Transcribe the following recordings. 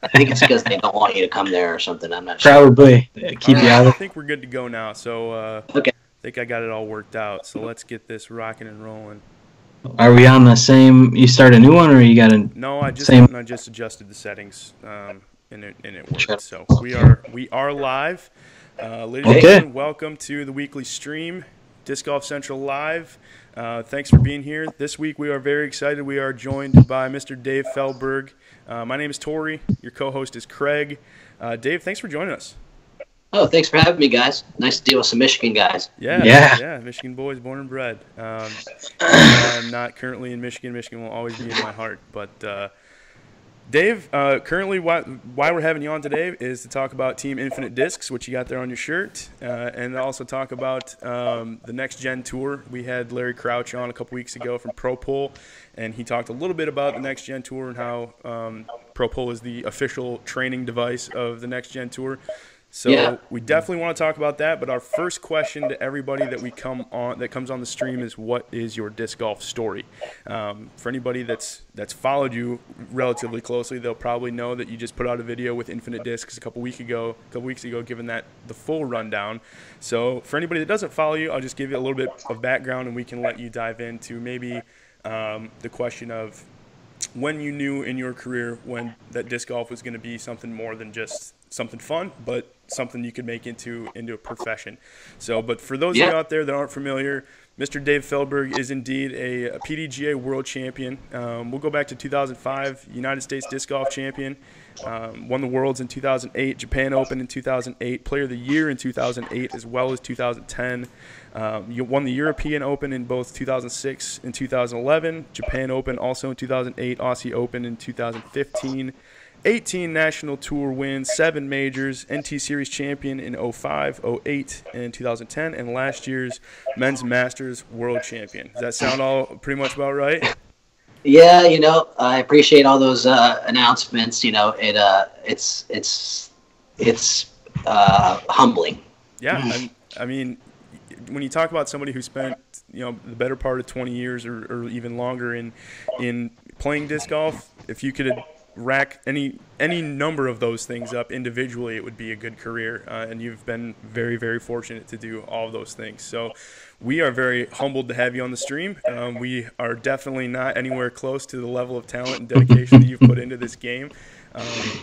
I think it's because they don't want you to come there or something. I'm not sure. Probably. Keep you out I of think we're good to go now. So Okay. I think I got it all worked out. So let's get this rocking and rolling. Are we on the same? You start a new one, or you got a No, I just same? went and I just adjusted the settings, and it worked. So we are live, ladies and Okay. gentlemen. Welcome to the weekly stream, Disc Golf Central Live. Thanks for being here. This week we are very excited. We are joined by Mr. Dave Feldberg. My name is Tori. Your co-host is Craig. Dave, thanks for joining us. Oh, thanks for having me, guys. Nice to deal with some Michigan guys. Yeah. Michigan boys, born and bred. I'm not currently in Michigan. Michigan will always be in my heart. But Dave, currently why we're having you on today is to talk about Team Infinite Discs, which you got there on your shirt, and also talk about the Next Gen Tour. We had Larry Crouch on a couple weeks ago from Pro Pull, and he talked a little bit about the Next Gen Tour and how Pro Pull is the official training device of the Next Gen Tour. So we definitely want to talk about that, but our first question to everybody that comes on the stream is, what is your disc golf story? For anybody that's followed you relatively closely, they'll probably know that you just put out a video with Infinite Discs a couple weeks ago, giving that the full rundown. So for anybody that doesn't follow you, I'll just give you a little bit of background, and we can let you dive into maybe the question of when you knew in your career when that disc golf was going to be something more than just something fun, but something you could make into a profession. So, but for those of you out there that aren't familiar, Mr. Dave Feldberg is indeed a PDGA World Champion. We'll go back to 2005, United States Disc Golf Champion. Won the Worlds in 2008, Japan Open in 2008, Player of the Year in 2008 as well as 2010. You won the European Open in both 2006 and 2011, Japan Open also in 2008, Aussie Open in 2015. 18 National Tour wins, 7 majors, NT Series Champion in 05, 08, and 2010, and last year's Men's Masters World Champion. Does that sound all pretty much about right? Yeah, I appreciate all those announcements. It's humbling. Yeah, I mean, when you talk about somebody who spent the better part of 20 years or even longer in playing disc golf, if you could rack any number of those things up individually, it would be a good career, and you've been very, very fortunate to do all of those things. So we are very humbled to have you on the stream. We are definitely not anywhere close to the level of talent and dedication that you've put into this game,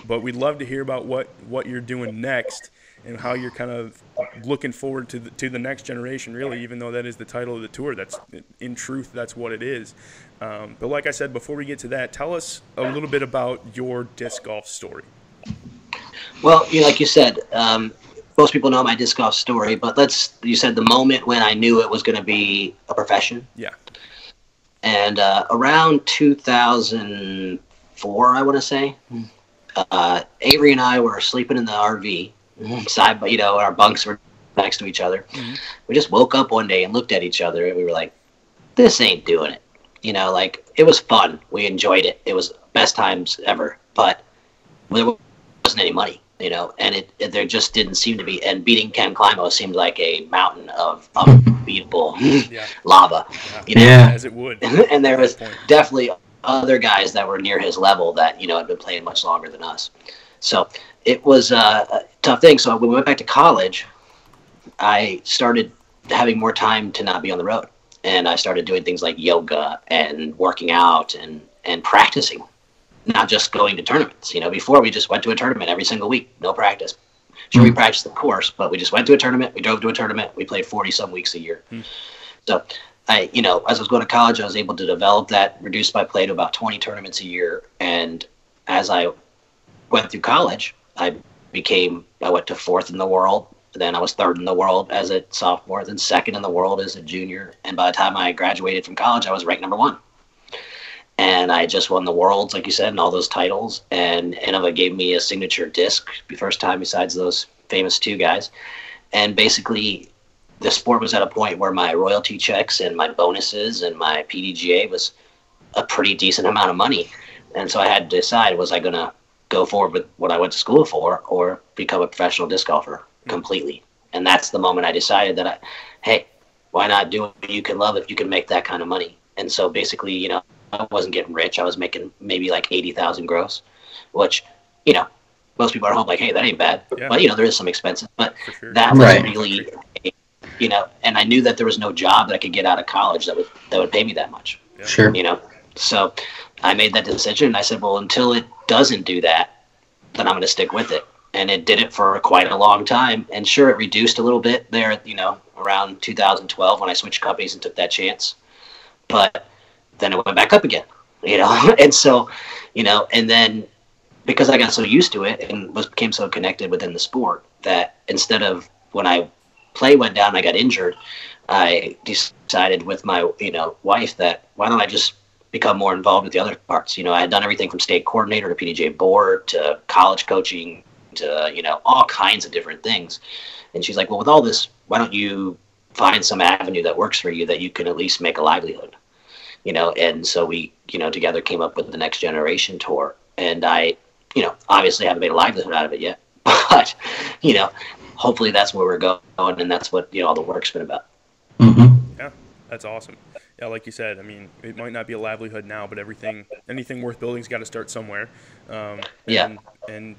but we'd love to hear about what you're doing next and how you're kind of looking forward to the next generation, really, even though that is the title of the tour. That's, in truth, that's what it is. But like I said, before we get to that, tell us a little bit about your disc golf story. Well, like you said, most people know my disc golf story, but you said the moment when I knew it was going to be a profession. Yeah. And around 2004, I want to say, Avery and I were sleeping in the RV. Side, but our bunks were next to each other. Mm-hmm. We just woke up one day and looked at each other, and we were like, "This ain't doing it." It was fun. We enjoyed it. It was best times ever, but there wasn't any money, and there just didn't seem to be. And beating Ken Climo seemed like a mountain of unbeatable lava. As it would. And there was definitely other guys that were near his level that had been playing much longer than us. So it was a tough thing. So when we went back to college, I started having more time to not be on the road. And I started doing things like yoga and working out and practicing, not just going to tournaments. Before we just went to a tournament every single week, no practice. Sure, we practiced the course, but we just went to a tournament. We drove to a tournament. We played 40-some weeks a year. So as I was going to college, I was able to develop that, reduce my play to about 20 tournaments a year. And as I went through college, I went to 4th in the world. Then I was 3rd in the world as a sophomore, then 2nd in the world as a junior. And by the time I graduated from college, I was ranked number 1. And I just won the worlds, like you said, and all those titles. And Innova gave me a signature disc, the first time besides those famous 2 guys. And basically, the sport was at a point where my royalty checks and my bonuses and my PDGA was a pretty decent amount of money. And so I had to decide, was I going to go forward with what I went to school for or become a professional disc golfer completely? And that's the moment I decided that hey, why not do what you can love if you can make that kind of money? And so basically, I wasn't getting rich. I was making maybe like 80,000 gross. which, most people are home like, hey, that ain't bad. Yeah. But, there is some expenses. But sure. that was Right. really, and I knew that there was no job that I could get out of college that would pay me that much. Yeah. Sure. So I made that decision, and I said, well, until it doesn't do that, then I'm going to stick with it. And it did it for quite a long time. And sure, it reduced a little bit there, around 2012 when I switched companies and took that chance. But then it went back up again, And so, and then because I got so used to it and became so connected within the sport that instead of when I play went down and I got injured, I decided with my, wife that why don't I just become more involved with the other parts? I had done everything from state coordinator to PDGA board to college coaching to, all kinds of different things. And she's like, well, with all this, why don't you find some avenue that works for you that you can at least make a livelihood? And so we, together came up with the Next Generation Tour. And I, obviously haven't made a livelihood out of it yet, but, hopefully that's where we're going. And that's what, all the work's been about. Mm-hmm. Yeah, that's awesome. Yeah, like you said, I mean, it might not be a livelihood now, but anything worth building's got to start somewhere. Yeah. And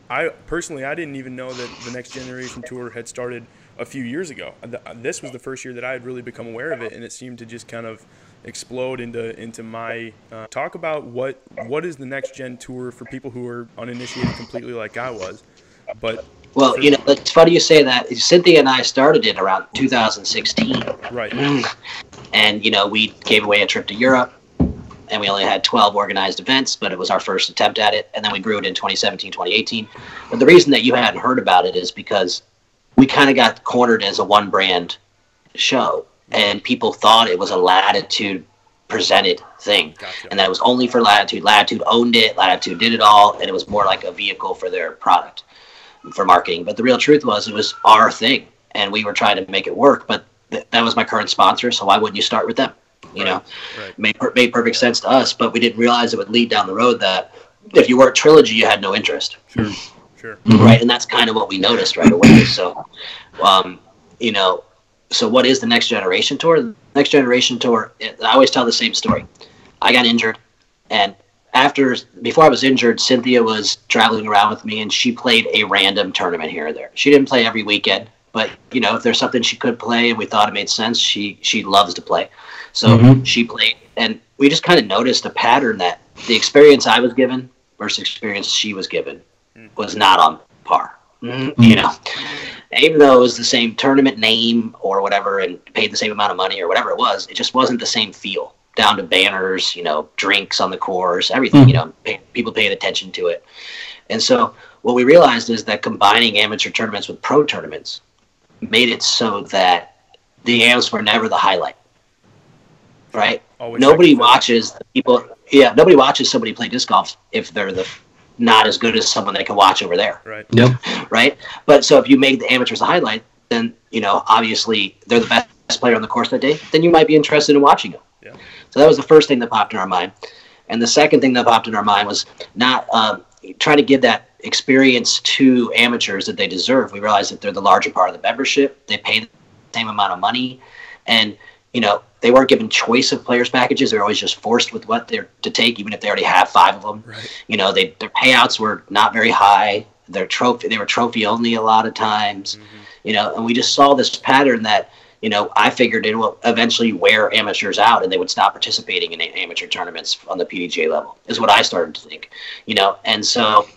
I personally, I didn't even know that the Next Generation Tour had started a few years ago. This was the first year that I had really become aware of it, and it seemed to just kind of explode into my talk about what is the Next Gen Tour for people who are uninitiated completely like I was. But well, it's funny you say that. Cynthia and I started it around 2016. Right. And, we gave away a trip to Europe, and we only had 12 organized events, but it was our first attempt at it. And then we grew it in 2017, 2018. But the reason that you hadn't heard about it is because we kind of got cornered as a one-brand show, and people thought it was a Latitude presented thing. Gotcha. And that it was only for Latitude. Latitude owned it. Latitude did it all, and it was more like a vehicle for their product, for marketing. But the real truth was it was our thing, and we were trying to make it work. But that was my current sponsor, so why wouldn't you start with them? Right. Made perfect sense to us, but we didn't realize it would lead down the road that if you weren't Trilogy, you had no interest. Sure. Right, and that's kind of what we noticed right away. So, so what is the Next Generation Tour? The Next Generation Tour, I always tell the same story. I got injured, and before I was injured, Cynthia was traveling around with me, and she played a random tournament here or there. She didn't play every weekend, but if there's something she could play and we thought it made sense, she loves to play. So she played, and we just kind of noticed a pattern that the experience I was given versus experience she was given was not on par. Even though it was the same tournament name or whatever and paid the same amount of money or whatever it just wasn't the same feel. Down to banners, drinks on the course, everything, people paid attention to it. And so what we realized is that combining amateur tournaments with pro tournaments made it so that the AMs were never the highlight, right? Nobody watches nobody watches somebody play disc golf if they're not as good as someone they can watch over there. Right. Yep. Right. But so if you made the amateurs the highlight, then, obviously they're the best player on the course that day, then you might be interested in watching them. Yeah. So that was the first thing that popped in our mind. And the second thing that popped in our mind was not trying to give that experience to amateurs that they deserve. We realized that they're the larger part of the membership. They pay the same amount of money. And, they weren't given choice of players packages. They're always just forced with what they're to take, even if they already have 5 of them. Right. Their payouts were not very high. They were trophy only a lot of times, and we just saw this pattern that, I figured it will eventually wear amateurs out and they would stop participating in amateur tournaments on the PDGA level is what I started to think, and so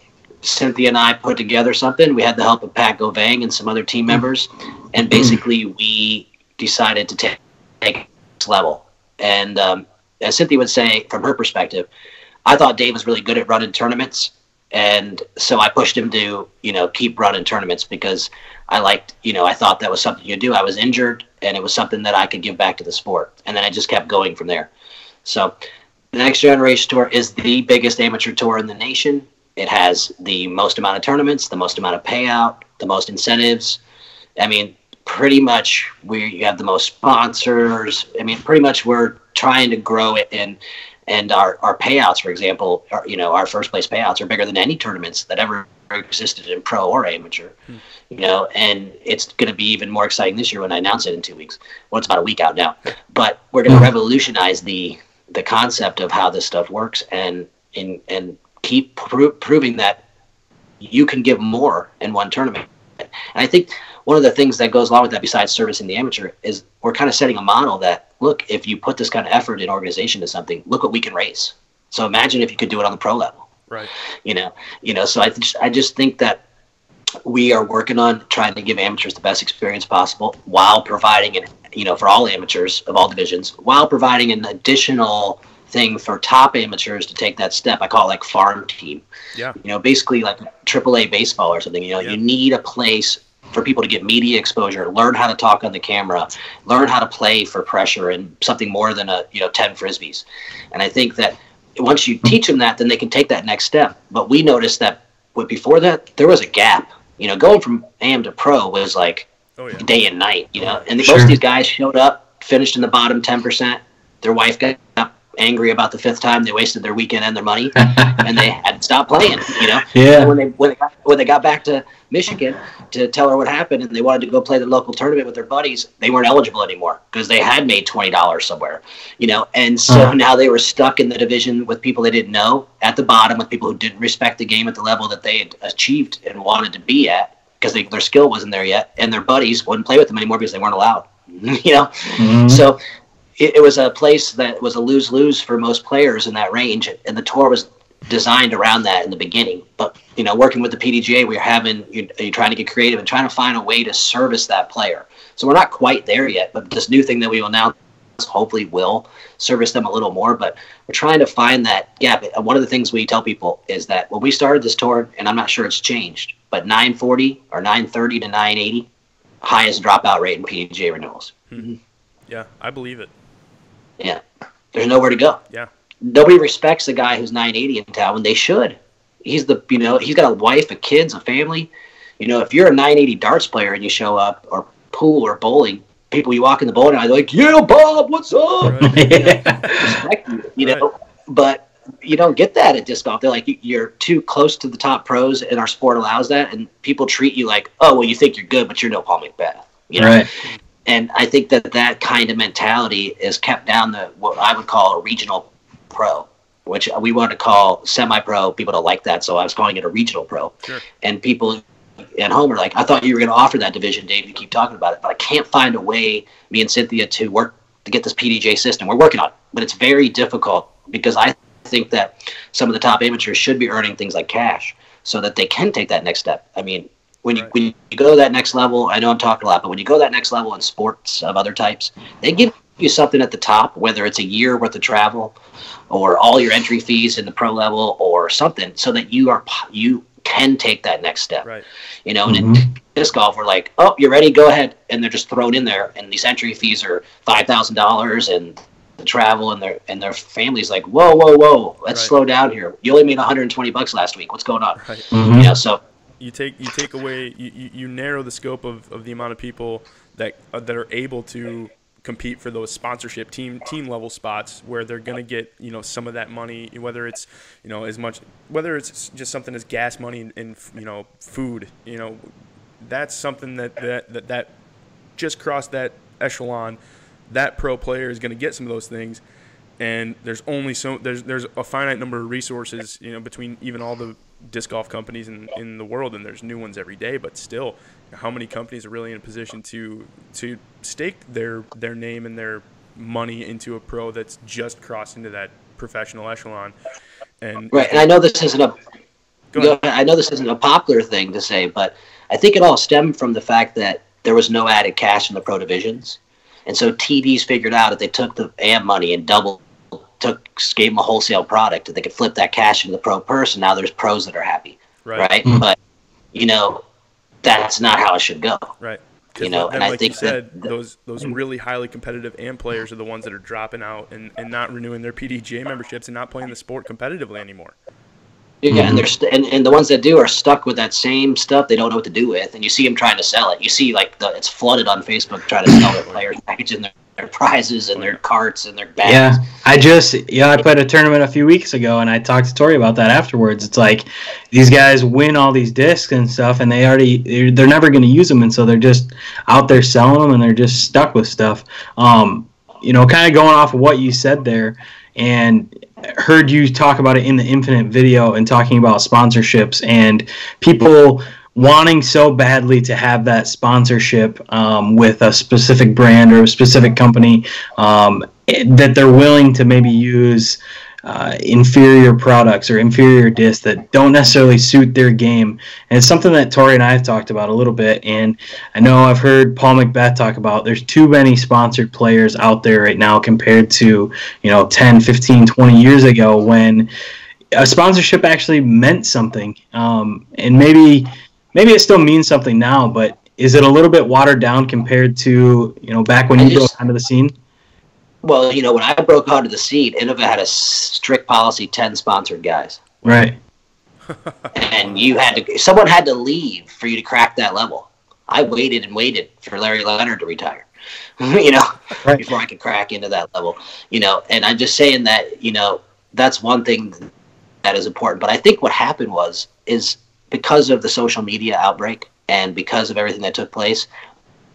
Cynthia and I put together something. We had the help of Pat Govang and some other team members, and basically we decided to take next level. And as Cynthia would say, from her perspective, I thought Dave was really good at running tournaments, and so I pushed him to, keep running tournaments because I liked, I thought that was something you do. I was injured, and it was something that I could give back to the sport, and then I just kept going from there. So the Next Generation Tour is the biggest amateur tour in the nation. It has the most amount of tournaments, the most amount of payout, the most incentives. I mean, pretty much we have the most sponsors. I mean, pretty much we're trying to grow it, and our payouts, for example, our first place payouts are bigger than any tournaments that ever existed in pro or amateur. And it's going to be even more exciting this year when I announce it in 2 weeks. Well, it's about a week out now, but we're going to revolutionize the concept of how this stuff works and keep proving that you can give more in one tournament. And I think one of the things that goes along with that, besides servicing the amateur, is we're kind of setting a model that, look, if you put this kind of effort in organization to something, look what we can raise. So imagine if you could do it on the pro level. Right. So I just think that we are working on trying to give amateurs the best experience possible while providing for all amateurs of all divisions, while providing an additional thing for top amateurs to take that step. I call it like farm team. Yeah. Basically like AAA baseball or something. You need a place for people to get media exposure, learn how to talk on the camera, learn how to play for pressure and something more than 10 frisbees. And I think that once you teach them that, then they can take that next step. But we noticed that before that, there was a gap. Going from AM to pro was like day and night, and most of these guys showed up, finished in the bottom 10%. Their wife got angry about the 5th time they wasted their weekend and their money, and they had to stop playing. Yeah. And when they got back to Michigan to tell her what happened, and they wanted to go play the local tournament with their buddies, they weren't eligible anymore because they had made $20 somewhere. And so now they were stuck in the division with people they didn't know, at the bottom with people who didn't respect the game at the level that they had achieved and wanted to be at because their skill wasn't there yet, and their buddies wouldn't play with them anymore because they weren't allowed. So it was a place that was a lose-lose for most players in that range, and the tour was designed around that in the beginning. But, working with the PDGA, you're trying to get creative and trying to find a way to service that player. So we're not quite there yet, but this new thing that we will announce hopefully will service them a little more. But we're trying to find that gap. One of the things we tell people is that when we started this tour, and I'm not sure it's changed, but 940 or 930 to 980, highest dropout rate in PDGA renewals. Mm-hmm. Yeah, I believe it. Yeah, there's nowhere to go. Yeah, nobody respects the guy who's 980 in town when they should. He's he's got a wife, a kids, a family. If you're a 980 darts player and you show up, or pool or bowling, you walk in the bowling alley, they're like, "Yeah, Bob, what's up?" Right. Respect you, But you don't get that at disc golf. They're like, you're too close to the top pros, and our sport allows that, and people treat you like, oh, well, you think you're good, but you're no Paul McBeth. Right. And I think that kind of mentality is kept down what I would call a regional pro, which we want to call semi-pro. People don't like that, so I was calling it a regional pro. Sure. And people at home are like, I thought you were going to offer that division, Dave. You keep talking about it, but I can't find a way, me and Cynthia, to work to get this PDGA system. We're working on it, but it's very difficult because I think that some of the top amateurs should be earning things like cash so that they can take that next step. I mean, when you go to that next level, I know I'm talking a lot, but when you go to that next level in sports of other types, they give you something at the top, whether it's a year worth of travel or all your entry fees in the pro level or something, so that you can take that next step. Right. And in disc golf, we're like, oh, you're ready, go ahead, and they're just thrown in there, and these entry fees are $5,000, and the travel and their family's like, whoa, let's slow down here. You only made $120 last week. What's going on? Right. So. You take away, you narrow the scope of the amount of people that are able to compete for those sponsorship team level spots where they're going to get some of that money, whether it's whether it's just something as gas money and food. That's something that just crossed that echelon. That pro player is going to get some of those things, and there's a finite number of resources between even all the disc golf companies in the world, and there's new ones every day, but still, how many companies are really in a position to stake their name and their money into a pro that's just crossed into that professional echelon? And I know this isn't a popular thing to say, but I think it all stemmed from the fact that there was no added cash in the pro divisions, and so TDs figured out if they took the AM money and gave them a wholesale product, that they could flip that cash into the pro purse, and now there's pros that are happy, right? But that's not how it should go, right? And I think you said, those really highly competitive AM players are the ones that are dropping out and not renewing their PDGA memberships and not playing the sport competitively anymore. Yeah, and the ones that do are stuck with that same stuff they don't know what to do with, and you see them trying to sell it. You see it's flooded on Facebook trying to sell their players package and their prizes and their carts and their bags. Yeah, I played a tournament a few weeks ago, and I talked to Tori about that afterwards. It's like these guys win all these discs and stuff, and they're never going to use them, and so they're just out there selling them, and they're just stuck with stuff. Kind of going off of what you said there, and heard you talk about it in the Infinite video and talking about sponsorships and people wanting so badly to have that sponsorship with a specific brand or a specific company that they're willing to maybe use inferior products or inferior discs that don't necessarily suit their game. And it's something that Tori and I have talked about a little bit, and I know I've heard Paul McBeth talk about there's too many sponsored players out there right now compared to 10, 15, 20 years ago when a sponsorship actually meant something. And maybe it still means something now, but is it a little bit watered down compared to back when you broke onto the scene? Well, when I broke onto the scene, Innova had a strict policy, 10 sponsored guys. Right. And someone had to leave for you to crack that level. I waited and waited for Larry Leonard to retire, right. before I could crack into that level, and I'm just saying that, that's one thing that is important. But I think what happened is because of the social media outbreak and because of everything that took place,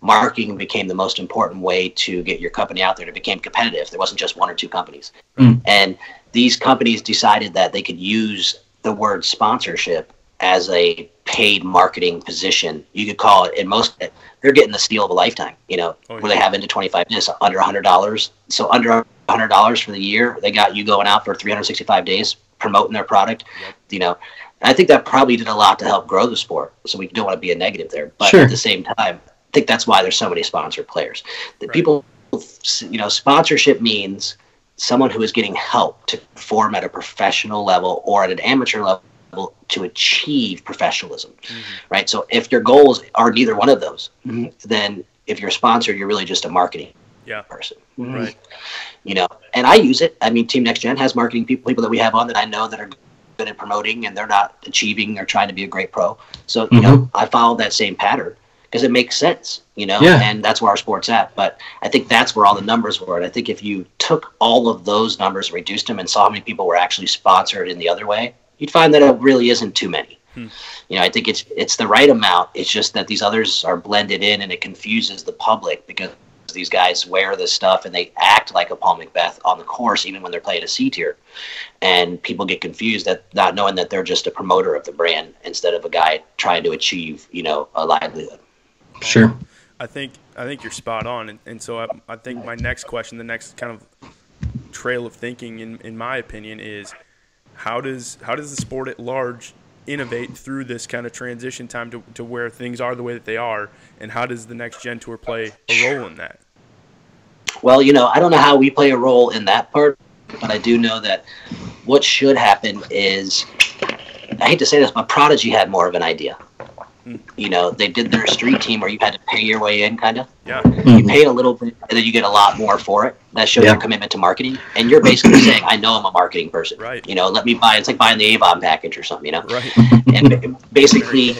marketing became the most important way to get your company out there. It became competitive. There wasn't just one or two companies. And these companies decided that they could use the word sponsorship as a paid marketing position. You could call it, they're getting the steal of a lifetime, where they have into 25 minutes, under $100. So under $100 for the year, they got you going out for 365 days promoting their product. I think that probably did a lot to help grow the sport. So we don't want to be a negative there. But sure. At the same time, I think that's why there's so many sponsored players. The people, sponsorship means someone who is getting help to perform at a professional level or at an amateur level to achieve professionalism, right? So if your goals are neither one of those, then if you're sponsored, you're really just a marketing person, right? And I use it. I mean, Team Next Gen has marketing people that we have on that I know that are good at promoting, and they're not achieving or trying to be a great pro. So I follow that same pattern. Because it makes sense, and that's where our sport's at. But I think that's where all the numbers were. And I think if you took all of those numbers, reduced them, and saw how many people were actually sponsored in the other way, you'd find that it really isn't too many. I think it's the right amount. It's just that these others are blended in, and it confuses the public because these guys wear this stuff and they act like a Paul McBeth on the course, even when they're playing a C tier. And people get confused that not knowing that they're just a promoter of the brand instead of a guy trying to achieve, a livelihood. Sure. I think you're spot on, and so I think my next question, the next kind of trail of thinking, in my opinion, is how does the sport at large innovate through this kind of transition time to where things are the way that they are, and how does the Next Gen Tour play a role in that? Well, I don't know how we play a role in that part, but I do know that what should happen is, I hate to say this, but Prodigy had more of an idea. They did their street team where you had to pay your way in, kind of. Yeah. You pay a little bit, and then you get a lot more for it. That shows your commitment to marketing. And you're basically saying, I know I'm a marketing person. Right. Let me buy. It's like buying the Avon package or something, Right. And basically,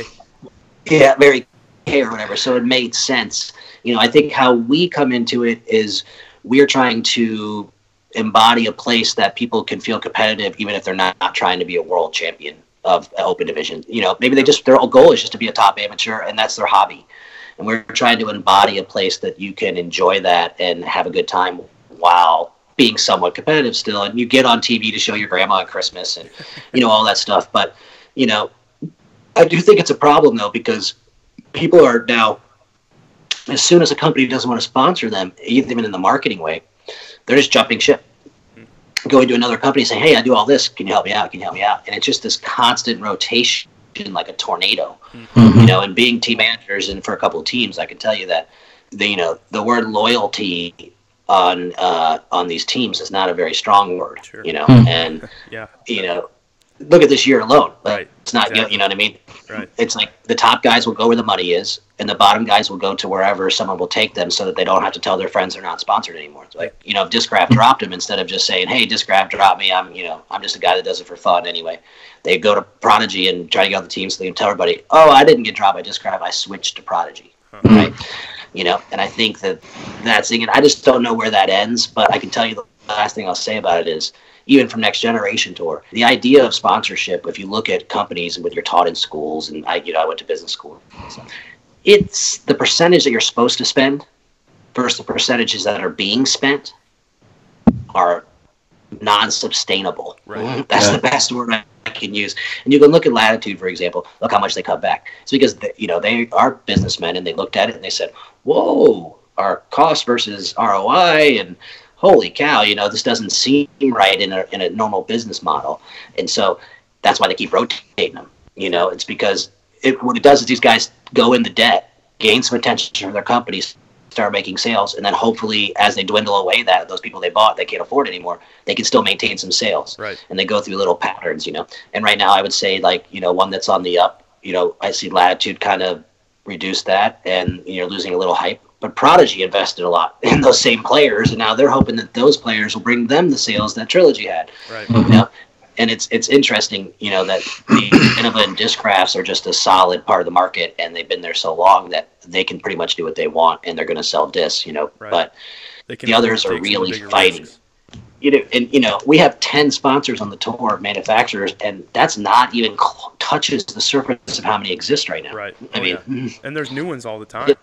Mary Kay or whatever. So it made sense. I think how we come into it is we're trying to embody a place that people can feel competitive, even if they're not trying to be a world champion of open division. Maybe their goal is just to be a top amateur, and that's their hobby. And we're trying to embody a place that you can enjoy that and have a good time while being somewhat competitive still. And you get on TV to show your grandma at Christmas and, all that stuff. But, I do think it's a problem, though, because people are now, as soon as a company doesn't want to sponsor them, even in the marketing way, they're just jumping ship. Going to another company saying, hey, I do all this. Can you help me out? Can you help me out? And it's just this constant rotation like a tornado, and being team managers and for a couple of teams, I can tell you that the word loyalty on these teams is not a very strong word, and look at this year alone. Right. It's not, exactly. You know what I mean? Right. It's like the top guys will go where the money is, and the bottom guys will go to wherever someone will take them so that they don't have to tell their friends they're not sponsored anymore. It's like, if Discraft dropped them, instead of just saying, hey, Discraft dropped me, I'm just a guy that does it for fun anyway. They go to Prodigy and try to get on the team so they can tell everybody, oh, I didn't get dropped by Discraft, I switched to Prodigy. Right? And I think that's thinking, I just don't know where that ends, but I can tell you the last thing I'll say about it is, even from Next Generation Tour, the idea of sponsorship, if you look at companies and what you're taught in schools, and I went to business school, it's the percentage that you're supposed to spend versus the percentages that are being spent are non-sustainable. Right. That's the best word I can use. And you can look at Latitude, for example. Look how much they cut back. It's because they are businessmen, and they looked at it and they said, "Whoa, our cost versus ROI, and holy cow, this doesn't seem right in a normal business model." And so that's why they keep rotating them. It's because what it does is these guys go into debt, gain some attention from their companies, start making sales, and then hopefully as they dwindle away, that those people they bought they can't afford anymore, they can still maintain some sales. Right. And they go through little patterns. And right now I would say, like, one that's on the up, I see Latitude kind of reduce that, and losing a little hype. But Prodigy invested a lot in those same players, and now they're hoping that those players will bring them the sales that Trilogy had. Right. And it's interesting, that the Innova and Discrafts are just a solid part of the market, and they've been there so long that they can pretty much do what they want, and they're going to sell discs, Right. But the others are really fighting. Risks. We have 10 sponsors on the tour, manufacturers, and that's not even touches the surface of how many exist right now. Right. I mean, and there's new ones all the time.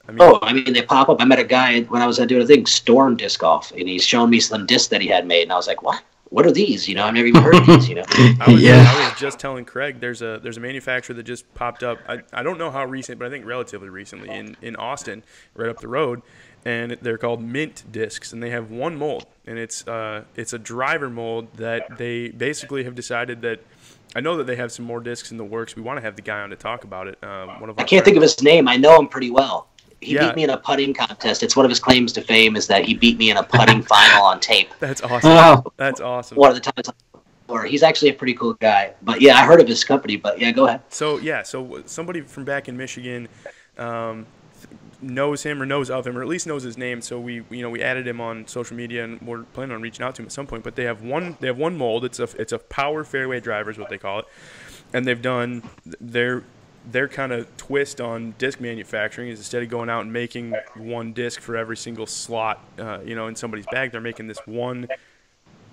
They pop up. I met a guy when I was doing a thing, Storm Disc Golf, and he's showing me some discs that he had made, and I was like, what are these? I've never even heard of these, I was just telling Craig, there's a manufacturer that just popped up. I don't know how recent, but I think relatively recently in Austin, right up the road, and they're called Mint Discs, and they have one mold, and it's a driver mold that they basically have decided that. I know that they have some more discs in the works. We want to have the guy on to talk about it. I can't think of his name. I know him pretty well. He beat me in a putting contest. It's one of his claims to fame is that he beat me in a putting final on tape. That's awesome. Wow. That's awesome. One of the times. He's actually a pretty cool guy. But yeah, I heard of his company. But yeah, go ahead. So somebody from back in Michigan knows him or knows of him or at least knows his name. So we added him on social media, and we're planning on reaching out to him at some point. But they have one mold. It's a power fairway driver is what they call it, and they've done their kind of twist on disc manufacturing is instead of going out and making one disc for every single slot, in somebody's bag, they're making this one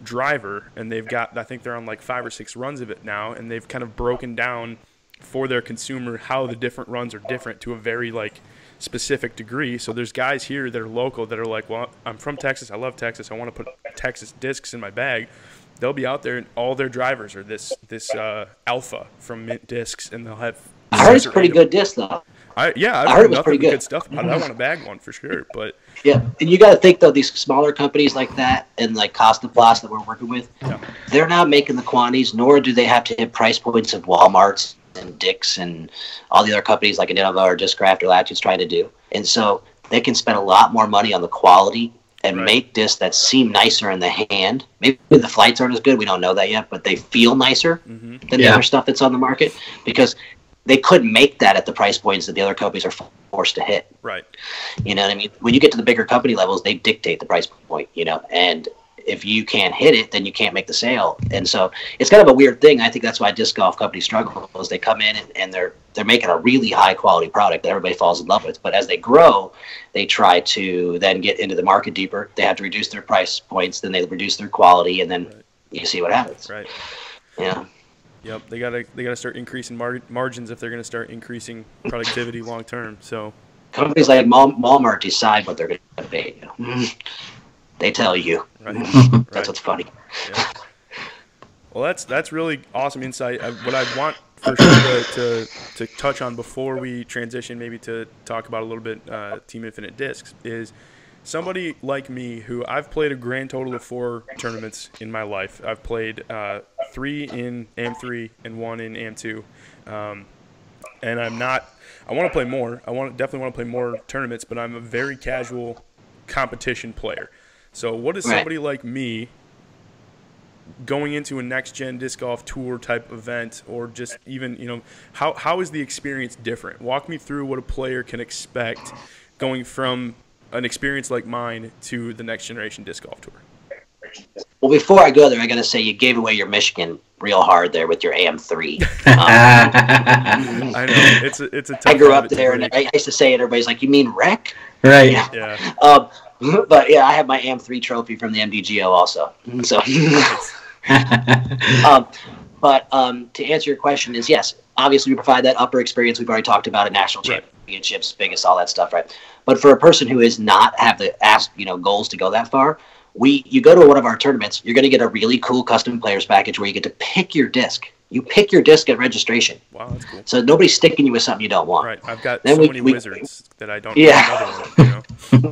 driver, and they've got, I think they're on like 5 or 6 runs of it now, and they've kind of broken down for their consumer how the different runs are different to a very like specific degree. So there's guys here that are local that are like, well, I'm from Texas, I love Texas, I want to put Texas discs in my bag. They'll be out there, and all their drivers are this Alpha from Mint Discs, and they'll have. I heard it's pretty good disc though. I've heard nothing but good stuff about it. I want to bag one for sure, but yeah, and you got to think though, these smaller companies like that and like Costa Plus that we're working with, they're not making the quantities, nor do they have to hit price points of Walmart's and Dick's and all the other companies like Innova or Discraft or Latitude's trying to do, and so they can spend a lot more money on the quality and make discs that seem nicer in the hand. Maybe the flights aren't as good, we don't know that yet, but they feel nicer than the other stuff that's on the market because they couldn't make that at the price points that the other companies are forced to hit. Right. You know what I mean? When you get to the bigger company levels, they dictate the price point, and if you can't hit it, then you can't make the sale. And so it's kind of a weird thing. I think that's why disc golf companies struggle is they come in and they're making a really high quality product that everybody falls in love with. But as they grow, they try to then get into the market deeper. They have to reduce their price points, then they reduce their quality, and then you see what happens. Right. Yeah. Yep, they gotta start increasing margins if they're gonna start increasing productivity long term. So companies like Walmart decide what they're gonna pay you. They tell you. Right. That's what's funny. Yeah. Well, that's really awesome insight. What I want for sure to touch on before we transition, maybe to talk about a little bit Team Infinite Discs, is somebody like me who I've played a grand total of 4 tournaments in my life. I've played 3 in AM3 and 1 in AM2, and I want to play more. Definitely want to play more tournaments, but I'm a very casual competition player. So what is somebody like me going into a next-gen disc golf tour type event, or just even, how is the experience different? Walk me through what a player can expect going from an experience like mine to the next generation disc golf tour. Well, before I go there, I got to say you gave away your Michigan real hard there with your AM3. I know it's a tough I grew up there, and I used to say it. Everybody's like, "You mean wreck?" Right. Yeah. But yeah, I have my AM3 trophy from the MDGO also. So, but to answer your question is yes, obviously we provide that upper experience. We've already talked about it, national championships, biggest, all that stuff, right? But for a person who is not have the goals to go that far, You go to one of our tournaments, you're going to get a really cool custom players package where you get to pick your disc. You pick your disc at registration. Wow, that's cool. So nobody's sticking you with something you don't want. Right. I've got so many wizards that I don't yeah. know.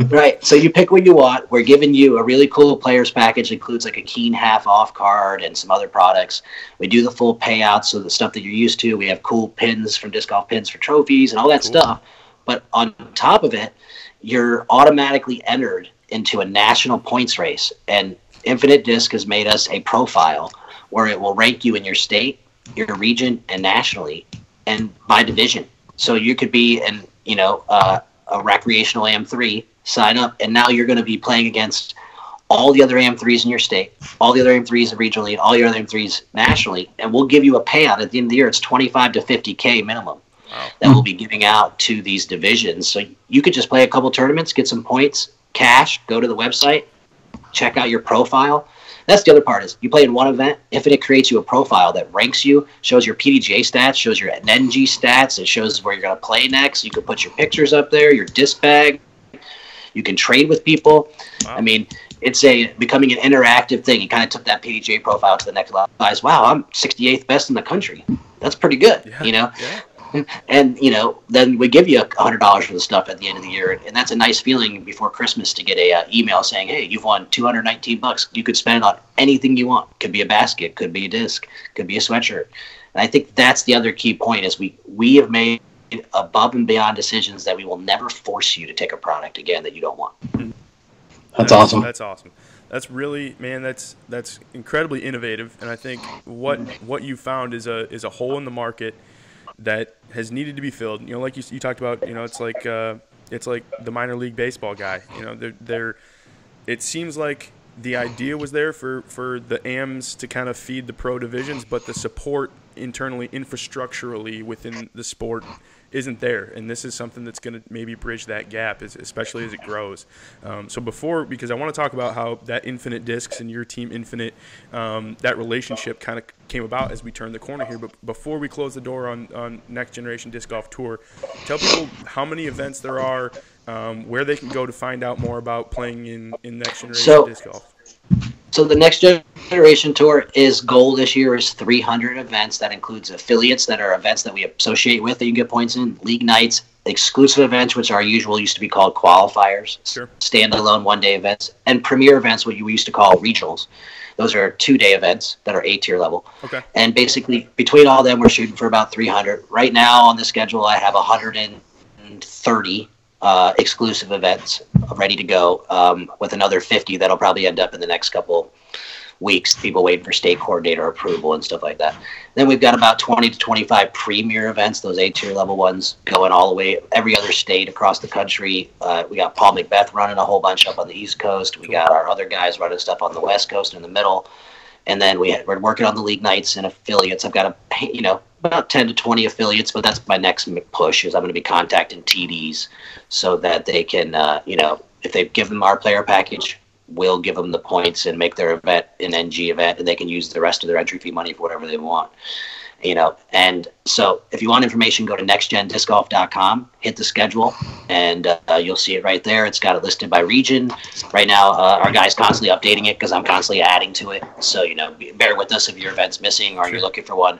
Right. So you pick what you want. We're giving you a really cool players package. It includes like a Keen half-off card and some other products. We do the full payouts, so the stuff that you're used to. We have cool pins from disc golf pins for trophies and all that stuff. But on top of it, you're automatically entered into a national points race. And Infinite Disc has made us a profile where it will rank you in your state, your region, and nationally, and by division. So you could be a recreational AM3, sign up, and now you're going to be playing against all the other AM3s in your state, all the other AM3s regionally, and all your other AM3s nationally, and we'll give you a payout at the end of the year. It's 25 to 50K minimum that we'll be giving out to these divisions. So you could just play a couple tournaments, get some points, cash, go to the website, check out your profile. That's the other part is you play in one event, Infinite creates you a profile that ranks you, shows your PDGA stats, shows your NG stats, it shows where you're going to play next. You can put your pictures up there, your disc bag. You can trade with people. Wow. I mean, it's becoming an interactive thing. You kind of took that PDGA profile to the next level. Wow, I'm 68th best in the country. That's pretty good, Yeah. And, then we give you $100 for the stuff at the end of the year. And that's a nice feeling before Christmas to get a email saying, hey, you've won $219. You could spend it on anything you want. Could be a basket, could be a disc, could be a sweatshirt. And I think that's the other key point is we have made above and beyond decisions that we will never force you to take a product again that you don't want. That's awesome. That's awesome. That's really, man, that's incredibly innovative. And I think what you found is a hole in the market that has needed to be filled. Like you talked about, it's like the minor league baseball guy. It seems like the idea was there for the AMs to kind of feed the pro divisions, but the support internally, infrastructurally within the sport isn't there. And this is something that's going to maybe bridge that gap, especially as it grows. Because I want to talk about how that Infinite Discs and your team Infinite, that relationship kind of came about as we turned the corner here. But before we close the door on Next Generation Disc Golf Tour, tell people how many events there are, where they can go to find out more about playing in Next Generation Disc Golf. So the Next Generation Tour goal this year is 300 events. That includes affiliates that are events that we associate with that you can get points in, league nights, exclusive events, which are used to be called qualifiers, sure, standalone one-day events, and premier events, what we used to call regionals. Those are 2-day events that are A-tier level. Okay. And basically, between all of them, we're shooting for about 300. Right now on the schedule, I have 130 exclusive events ready to go, with another 50 that'll probably end up in the next couple weeks. People waiting for state coordinator approval and stuff like that. Then we've got about 20 to 25 premier events, those A-tier level ones, going all the way every other state across the country. We got Paul Macbeth running a whole bunch up on the East Coast. We got our other guys running stuff on the West Coast and in the middle. And then we're working on the league nights and affiliates. I've got about 10 to 20 affiliates, but that's my next push is I'm going to be contacting TDs so that they can, if they give them our player package, we'll give them the points and make their event an NG event, and they can use the rest of their entry fee money for whatever they want. And so if you want information, go to nextgendiscgolf.com, hit the schedule, and you'll see it right there. It's got it listed by region. Right now, our guy's constantly updating it because I'm constantly adding to it. So, bear with us if your event's missing or you're looking for one.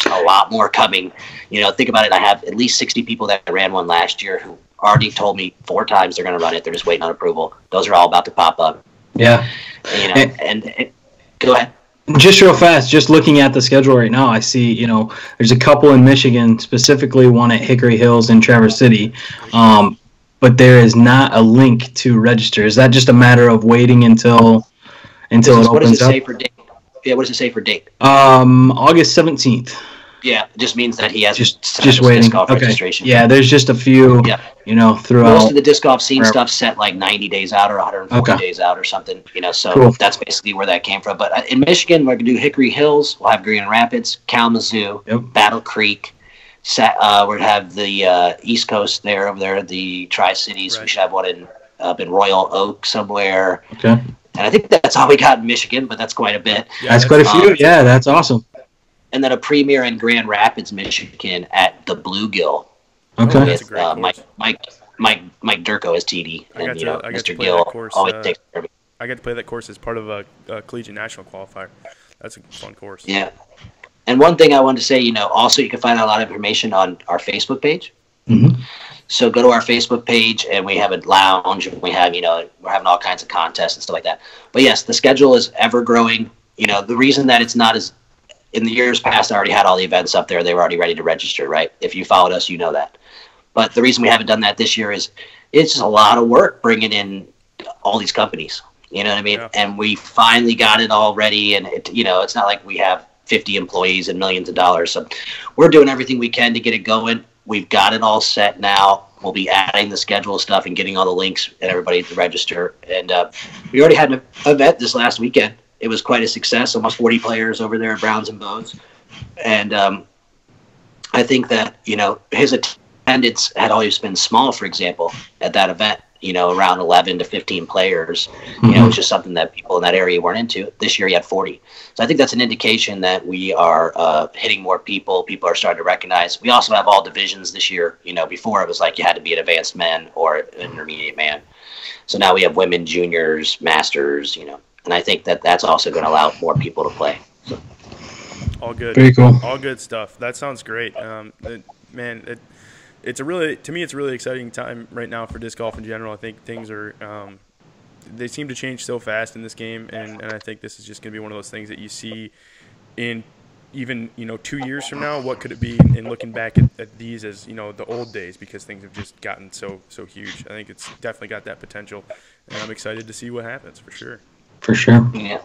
A lot more coming. Think about it. I have at least 60 people that ran one last year who already told me 4 times they're going to run it. They're just waiting on approval. Those are all about to pop up. Yeah. And go ahead. Just real fast, just looking at the schedule right now, I see, there's a couple in Michigan, specifically one at Hickory Hills in Traverse City, but there is not a link to register. Is that just a matter of waiting until it opens up? What does it say for date? Yeah, what does it say for date? August 17th. Yeah, it just means that he has just waiting. Disc golf registration. Yeah, there's just a few, throughout. Most of the disc golf scene stuff set like 90 days out or 140 days out or something, so cool. That's basically where that came from. But in Michigan, we're going to do Hickory Hills. We'll have Grand Rapids, Kalamazoo, Battle Creek. We're going to have the East Coast over there, the Tri-Cities. Right. We should have one up in Royal Oak somewhere. Okay. And I think that's all we got in Michigan, but that's quite a bit. Yeah, that's quite a few. Yeah, that's awesome. And then a premiere in Grand Rapids, Michigan, at the Bluegill. Okay. With Mike Durko as TD, and Mr. Gill always takes care of me. I got to play that course as part of a collegiate national qualifier. That's a fun course. Yeah. And one thing I wanted to say, also you can find out a lot of information on our Facebook page. Mm-hmm. So go to our Facebook page, and we have a lounge, and we have, we're having all kinds of contests and stuff like that. But yes, the schedule is ever growing. The reason that it's not as, in the years past, I already had all the events up there. They were already ready to register, right? If you followed us, you know that. But the reason we haven't done that this year is it's just a lot of work bringing in all these companies. You know what I mean? Yeah. And we finally got it all ready, and it's not like we have 50 employees and millions of dollars. So we're doing everything we can to get it going. We've got it all set now. We'll be adding the schedule stuff and getting all the links and everybody to register. And we already had an event this last weekend. It was quite a success. Almost 40 players over there at Browns and Bows. And I think that, his attendance had always been small, for example, at that event. Around 11 to 15 players, it was just something that people in that area weren't into. This year he had 40. So I think that's an indication that we are hitting more people. People are starting to recognize. We also have all divisions this year. Before it was like you had to be an advanced man or an intermediate man. So now we have women, juniors, masters, and I think that that's also going to allow more people to play. So. All good. Very cool. All good stuff. That sounds great. It's a really exciting time right now for disc golf in general. I think things are they seem to change so fast in this game, and I think this is just going to be one of those things that you see in even 2 years from now. What could it be? And looking back at these as the old days, because things have just gotten so huge. I think it's definitely got that potential, and I'm excited to see what happens for sure. For sure. Yeah.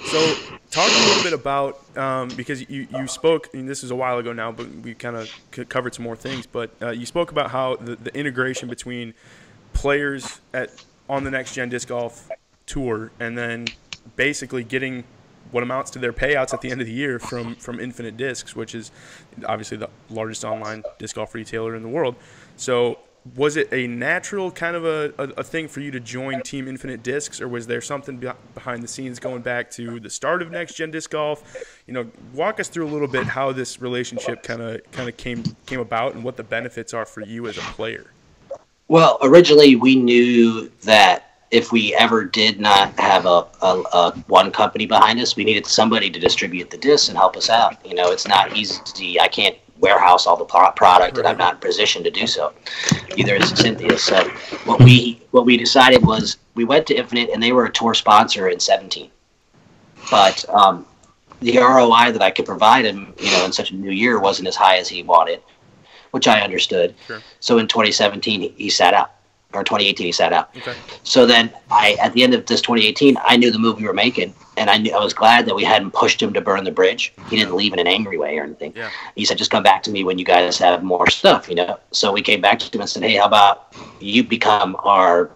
So talk a little bit about, because you spoke, and this was a while ago now, but we kind of covered some more things, but you spoke about how the integration between players on the Next Gen Disc Golf Tour and then basically getting what amounts to their payouts at the end of the year from Infinite Discs, which is obviously the largest online disc golf retailer in the world. So was it a natural kind of a thing for you to join Team Infinite Discs, or was there something behind the scenes going back to the start of Next Gen Disc Golf? Walk us through a little bit how this relationship kind of came about and what the benefits are for you as a player. Well, originally we knew that if we ever did not have a one company behind us, we needed somebody to distribute the discs and help us out. It's not easy. I can't warehouse all the product, and I'm not in position to do so. Either is Cynthia. So what we decided was we went to Infinite, and they were a tour sponsor in 2017. But the ROI that I could provide him, in such a new year wasn't as high as he wanted, which I understood. Sure. So in 2017 he sat out, or 2018 he sat out. Okay. So then at the end of this 2018, I knew the move we were making. And I was glad that we hadn't pushed him to burn the bridge. He didn't leave in an angry way or anything. Yeah. He said, just come back to me when you guys have more stuff, So we came back to him and said, hey, how about you become our,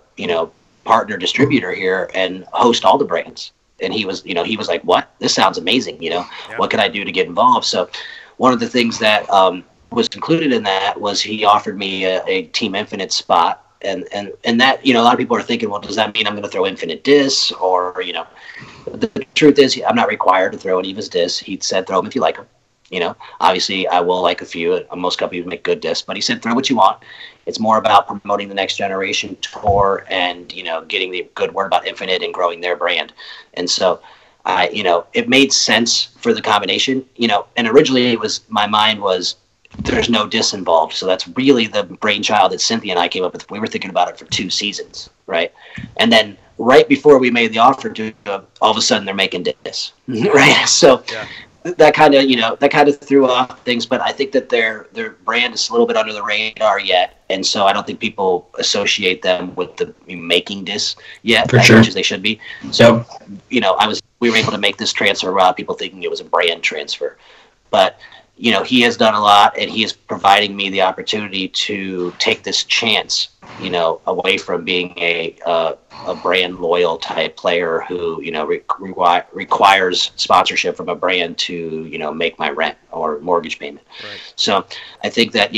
partner distributor here and host all the brands? And he was like, what? This sounds amazing. Yeah. What can I do to get involved? So one of the things that was included in that was he offered me a Team Infinite spot. And that, a lot of people are thinking, well, does that mean I'm going to throw Infinite discs? Or, the truth is I'm not required to throw any of his discs. He said, throw them if you like them. Obviously I will like a few. Most companies make good discs, but he said, throw what you want. It's more about promoting the Next Generation Tour and, getting the good word about Infinite and growing their brand. And so, it made sense for the combination, and originally my mind was, there's no disc involved. So that's really the brainchild that Cynthia and I came up with. We were thinking about it for 2 seasons, right? And then right before we made the offer to all of a sudden they're making discs, right? So that kind of threw off things, but I think that their brand is a little bit under the radar yet. And so I don't think people associate them with the making discs yet as much as they should be. So, we were able to make this transfer without people thinking it was a brand transfer. But he has done a lot, and he is providing me the opportunity to take this chance, away from being a brand loyal type player who, requires sponsorship from a brand to, make my rent or mortgage payment. Right. So I think that,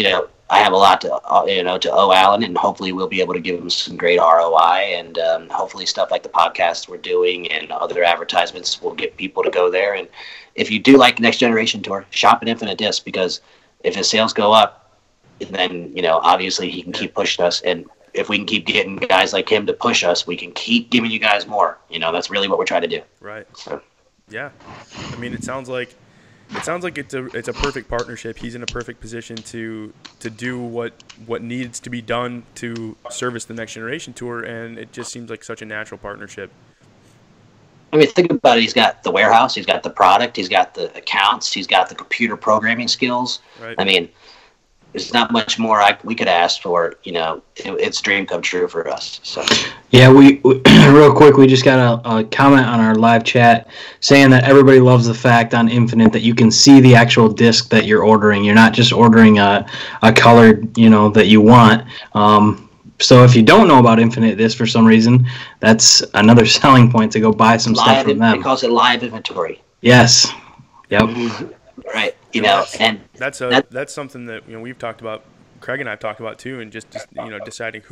I have a lot to owe Alan, and hopefully we'll be able to give him some great ROI, and hopefully stuff like the podcast we're doing and other advertisements will get people to go there. And if you do like Next Generation Tour, shop at Infinite Disc, because if his sales go up, then, obviously he can keep pushing us. And if we can keep getting guys like him to push us, we can keep giving you guys more. You know, that's really what we're trying to do. Right. So. Yeah. I mean, it sounds like it's a perfect partnership. He's in a perfect position to do what needs to be done to service the next generation tour, and it just seems like such a natural partnership. I mean, think about it. He's got the warehouse, he's got the product, he's got the accounts, he's got the computer programming skills. Right. I mean, there's not much more we could ask for. You know, it's a dream come true for us. So. Yeah, we real quick, we just got a comment on our live chat saying that everybody loves the fact on Infinite that you can see the actual disc that you're ordering. You're not just ordering a colored, you know, that you want. So if you don't know about Infinite Disc for some reason, that's another selling point to go buy some stuff from them. It calls it live inventory. Yes. Yep. Right. You know, and that's something that, you know, we've talked about. Craig and I have talked about too, and just you know, deciding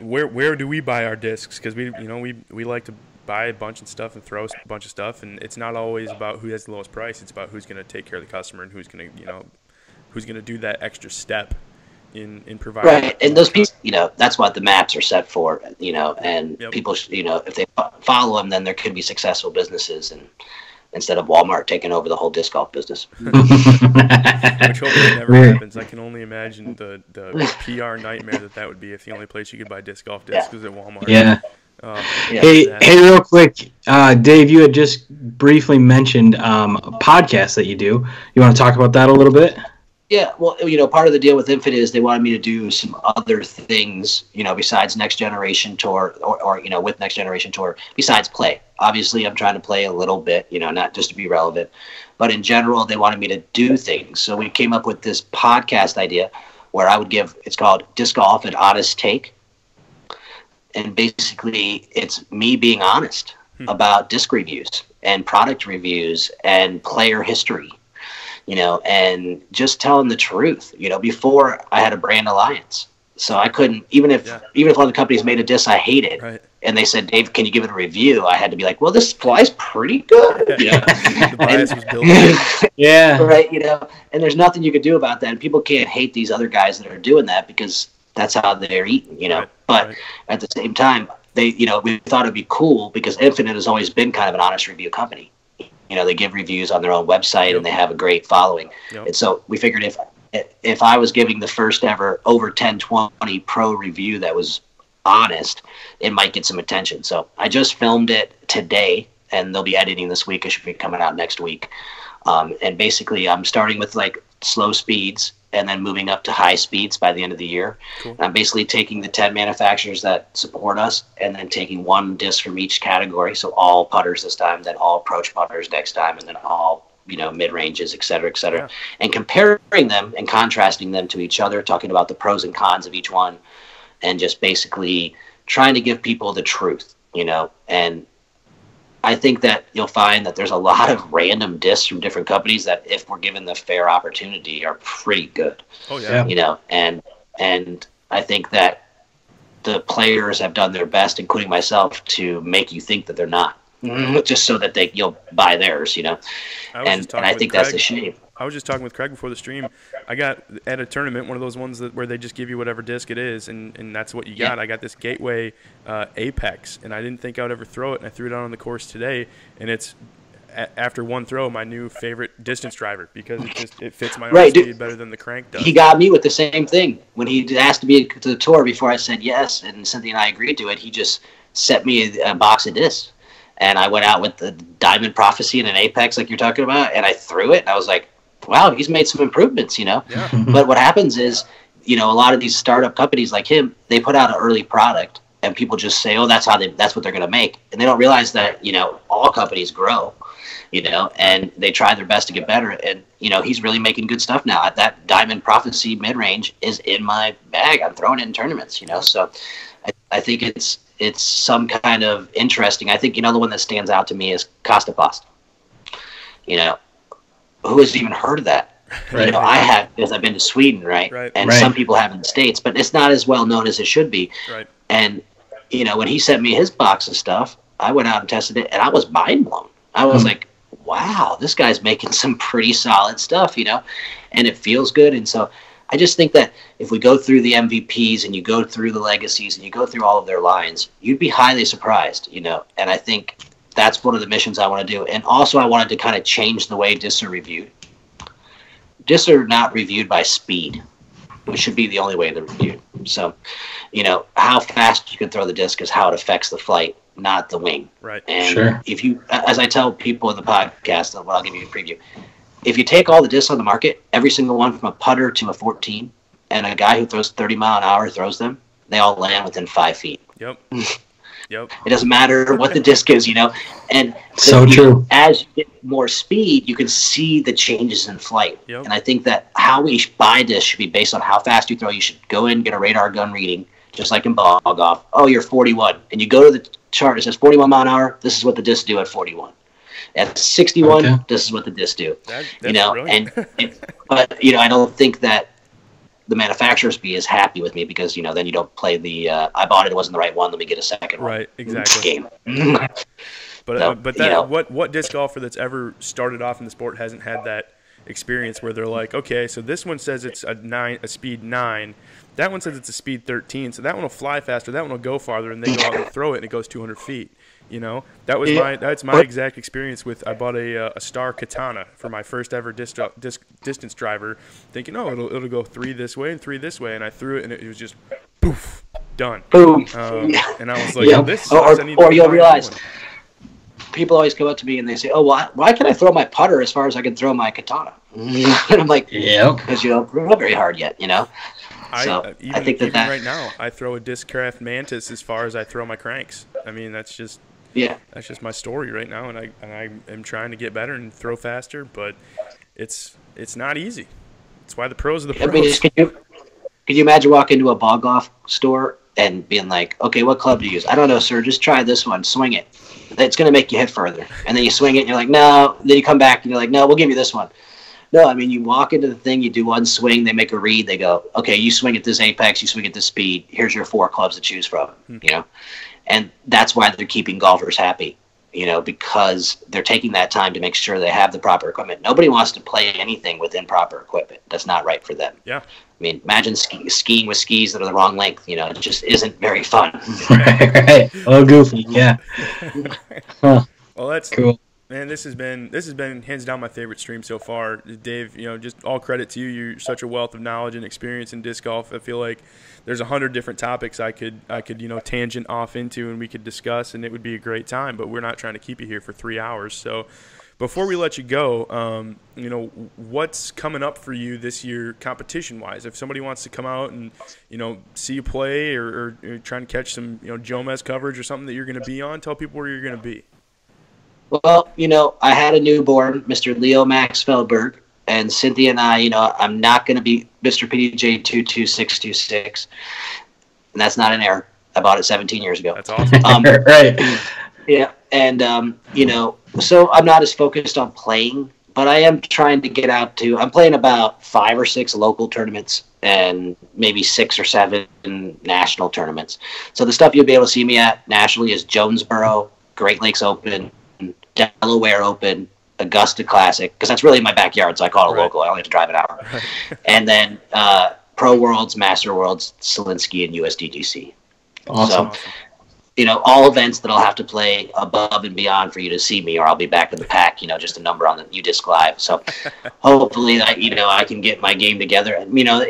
where do we buy our discs, because we like to buy a bunch of stuff and throw a bunch of stuff, and it's not always about who has the lowest price. It's about who's going to take care of the customer and who's going to do that extra step in providing. Right, and those pieces, you know, that's what the maps are set for. You know, and people, you know, if they follow them, then there could be successful businesses, and instead of Walmart taking over the whole disc golf business. Which hopefully never happens. I can only imagine the PR nightmare that would be if the only place you could buy disc golf discs was at Walmart. Yeah. Hey, real quick, Dave, you had just briefly mentioned a podcast that you do. You want to talk about that a little bit? Yeah, well, you know, part of the deal with Infinite is they wanted me to do some other things, you know, besides Next Generation Tour or you know, with Next Generation Tour, besides play. Obviously, I'm trying to play a little bit, you know, not just to be relevant. But in general, they wanted me to do things. So we came up with this podcast idea where I would it's called Disc Golf, an Honest Take. And basically, it's me being honest about disc reviews and product reviews and player history. You know, and just telling the truth. You know, before I had a brand alliance, so I couldn't, even if one of the companies made a disc I hated, right, and they said, "Dave, can you give it a review?" I had to be like, "Well, this fly's pretty good." You know? The bias was built. Yeah, right. You know, and there's nothing you could do about that. And people can't hate these other guys that are doing that because that's how they're eating. You know, right, but at the same time, we thought it'd be cool because Infinite has always been kind of an honest review company. You know, they give reviews on their own website, and they have a great following. And so we figured if I was giving the first ever over 1020 pro review that was honest, it might get some attention. So I just filmed it today, and they'll be editing this week. It should be coming out next week. And basically, I'm starting with like slow speeds and then moving up to high speeds by the end of the year. Cool. I'm basically taking the 10 manufacturers that support us and then taking one disc from each category. So all putters this time, then all approach putters next time, and then all, you know, mid-ranges, et cetera, and comparing them and contrasting them to each other, talking about the pros and cons of each one, and just basically trying to give people the truth, you know. And I think that you'll find that there's a lot of random discs from different companies that, if we're given the fair opportunity, are pretty good. Oh yeah. You know, and I think that the players have done their best, including myself, to make you think that they're not, just so that you'll buy theirs. You know, and I think that's a shame. I was just talking with Craig before the stream. I got at a tournament one of those ones where they just give you whatever disc it is, and that's what you got. I got this Gateway Apex, and I didn't think I would ever throw it, and I threw it out on the course today, and it's after one throw my new favorite distance driver because it fits my own speed better than the crank does. He got me with the same thing when he asked me to the tour. Before I said yes, and Cynthia and I agreed to it, he just sent me a box of discs, and I went out with the Diamond Prophecy and an Apex like you're talking about, and I threw it, and I was like, wow, he's made some improvements, you know. Yeah. But what happens is, you know, a lot of these startup companies like him, they put out an early product, and people just say, oh, that's what they're going to make, and they don't realize that, you know, all companies grow, you know, and they try their best to get better. And you know, he's really making good stuff now. That Diamond Prophecy mid range is in my bag. I'm throwing it in tournaments, you know. So I think it's some kind of interesting. I think, you know, the one that stands out to me is Costa Cost. You know, who has even heard of that? Right. You know, I have, because I've been to Sweden, right? And some people have in the States, but it's not as well known as it should be. Right. And, you know, when he sent me his box of stuff, I went out and tested it, and I was mind blown. I was like, wow, this guy's making some pretty solid stuff, you know, and it feels good. And so I just think that if we go through the MVPs and you go through the legacies and you go through all of their lines, you'd be highly surprised, you know. And I think that's one of the missions I want to do. And also I wanted to kind of change the way discs are reviewed. Discs are not reviewed by speed, which should be the only way they're reviewed. So, you know, how fast you can throw the disc is how it affects the flight, not the wing. Right. And if you, as I tell people in the podcast, I'll give you a preview. If you take all the discs on the market, every single one from a putter to a 14, and a guy who throws 30 mile an hour throws them, they all land within 5 feet. Yep. Yep. It doesn't matter what the disc is, you know. And true. As you get more speed, you can see the changes in flight. Yep. And I think that how we buy discs should be based on how fast you throw. You should go in, get a radar gun reading, just like in ball golf. Oh, you're 41. And you go to the chart, it says 41 mile an hour. This is what the discs do at 41. At 61, this is what the discs do. That's you know, brilliant. But you know, I don't think that the manufacturers be as happy with me because, you know, then you don't play the I bought it, it wasn't the right one, let me get a second one. Right, exactly. Game. But So, but you that know. what disc golfer that's ever started off in the sport hasn't had that experience where they're like, okay, so this one says it's a speed 9, that one says it's a speed 13, so that one will fly faster, that one will go farther, and they go out and throw it and it goes 200 feet. You know, that's my exact experience with. I bought a Star Katana for my first ever distance driver, thinking, oh, it'll go 3 this way and 3 this way, and I threw it and it was just poof, done. Boom. And I was like, oh, this sucks. I need or to you'll buy realize another people always come up to me and they say, oh, well, why can I throw my putter as far as I can throw my katana? And I'm like, because you don't throw very hard yet, you know. So I think that right now I throw a Discraft Mantis as far as I throw my cranks. I mean, that's just my story right now, and I am trying to get better and throw faster, but it's not easy. It's why the pros are the pros. I mean, can you imagine walking into a ball golf store and being like, okay, what club do you use? I don't know, sir. Just try this one. Swing it. It's going to make you hit further. And then you swing it, and you're like, no. Then you come back, and you're like, no, we'll give you this one. No, I mean, you walk into the thing, you do one swing, they make a read, they go, okay, you swing at this apex, you swing at this speed, here's your 4 clubs to choose from, you know? And that's why they're keeping golfers happy, you know, because they're taking that time to make sure they have the proper equipment. Nobody wants to play anything with improper equipment. That's not right for them. Yeah. I mean, imagine skiing with skis that are the wrong length, you know, it just isn't very fun. Right. Oh, goofy, yeah. Huh. Well, that's cool. Man, this has been hands down my favorite stream so far. Dave, you know, just all credit to you. You're such a wealth of knowledge and experience in disc golf. I feel like there's 100 different topics I could you know, tangent off into and we could discuss, and it would be a great time. But we're not trying to keep you here for 3 hours. So before we let you go, you know, what's coming up for you this year competition-wise? If somebody wants to come out and, you know, see you play or trying to catch some, you know, Jomez coverage or something that you're going to be on, tell people where you're going to be. Well, you know, I had a newborn, Mr. Leo Max Feldberg, and Cynthia and I, you know, I'm not going to be Mr. PDGA 22626, and that's not an error. I bought it 17 years ago. That's awesome. Right. Yeah, and, you know, so I'm not as focused on playing, but I am trying to get out to – I'm playing about 5 or 6 local tournaments and maybe 6 or 7 national tournaments. So the stuff you'll be able to see me at nationally is Jonesboro, Great Lakes Open, Delaware Open, Augusta Classic, because that's really my backyard, so I call it local. I only have to drive an hour. And then Pro Worlds, Master Worlds, Selinsky, and USDGC. Awesome. So, you know, all events that I'll have to play above and beyond for you to see me, or I'll be back in the pack, you know, just a number on the UDisc Live. So hopefully, I can get my game together. And, you know,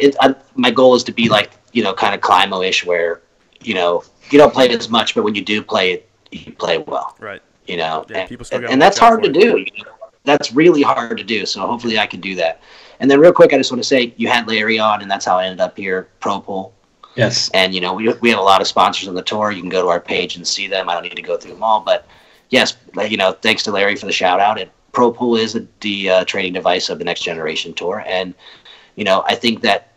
my goal is to be like, you know, kind of Climo-ish where, you know, you don't play it as much, but when you do play it, you play well. Right. You know, yeah, and that's hard to do. You know? That's really hard to do. So hopefully I can do that. And then real quick, I just want to say you had Larry on, and that's how I ended up here, ProPool. Yes. And, you know, we have a lot of sponsors on the tour. You can go to our page and see them. I don't need to go through them all. But, yes, you know, thanks to Larry for the shout-out. And ProPool is the training device of the Next Generation Tour. And, you know, I think that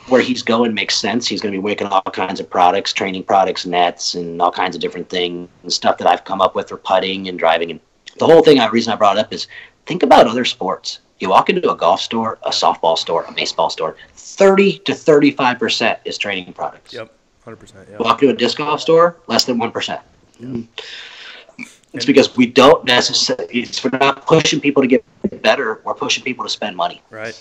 where he's going makes sense. He's going to be making all kinds of products, training products, nets, and all kinds of different things and stuff that I've come up with for putting and driving. And the whole thing, the reason I brought it up is think about other sports. You walk into a golf store, a softball store, a baseball store, 30 to 35% is training products. Yep, 100%. Yep. Walk into a disc golf store, less than 1%. Yep. It's because we don't necessarily, we're not pushing people to get better. We're pushing people to spend money. Right.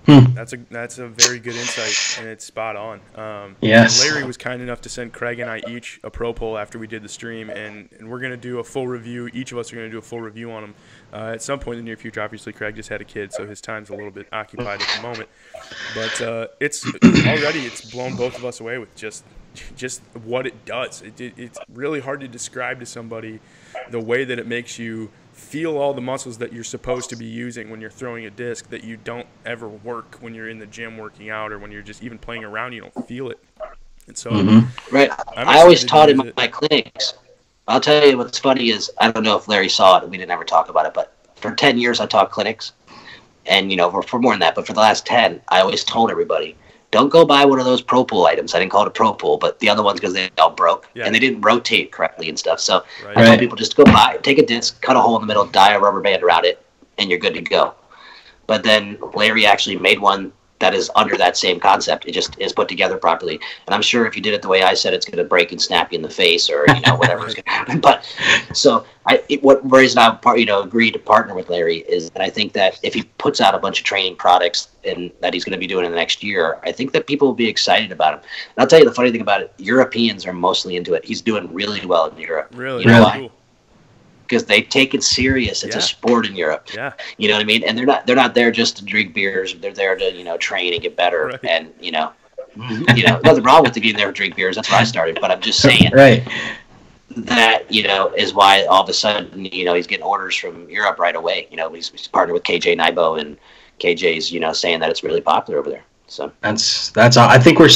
That's a very good insight, and it's spot on. Yes. Larry was kind enough to send Craig and I each a pro poll after we did the stream, and we're going to do a full review. Each of us are going to do a full review on them at some point in the near future. Obviously, Craig just had a kid, so his time's a little bit occupied at the moment. But it's blown both of us away with just what it does. It's really hard to describe to somebody the way that it makes you feel all the muscles that you're supposed to be using when you're throwing a disc that you don't ever work when you're in the gym working out, or when you're just even playing around, you don't feel it. And so, right. I always taught in my clinics. I'll tell you what's funny is, I don't know if Larry saw it, we didn't ever talk about it, but for 10 years I taught clinics, and for more than that, but for the last 10, I always told everybody, don't go buy one of those Pro Pool items. I didn't call it a Pro Pool, but the other ones, because they all broke and they didn't rotate correctly and stuff. So I told people, just go buy, take a disc, cut a hole in the middle, dye a rubber band around it, and you're good to go. But then Larry actually made one that is under that same concept. It just is put together properly. And I'm sure if you did it the way I said, it's going to break and snap you in the face, or whatever is going to happen. But so what reason I agreed to partner with Larry is that I think that if he puts out a bunch of training products and that he's going to be doing in the next year, I think that people will be excited about him. And I'll tell you the funny thing about it: Europeans are mostly into it. He's doing really well in Europe. Really, you know why? Cool. Because they take it serious. It's a sport in Europe. Yeah. You know what I mean? And they're not there just to drink beers. They're there to, train and get better. Right. And, nothing wrong with getting there to drink beers. That's where I started. But I'm just saying that, is why all of a sudden, he's getting orders from Europe right away. He's partnered with KJ Nybo, and KJ's, saying that it's really popular over there. So that's I think we're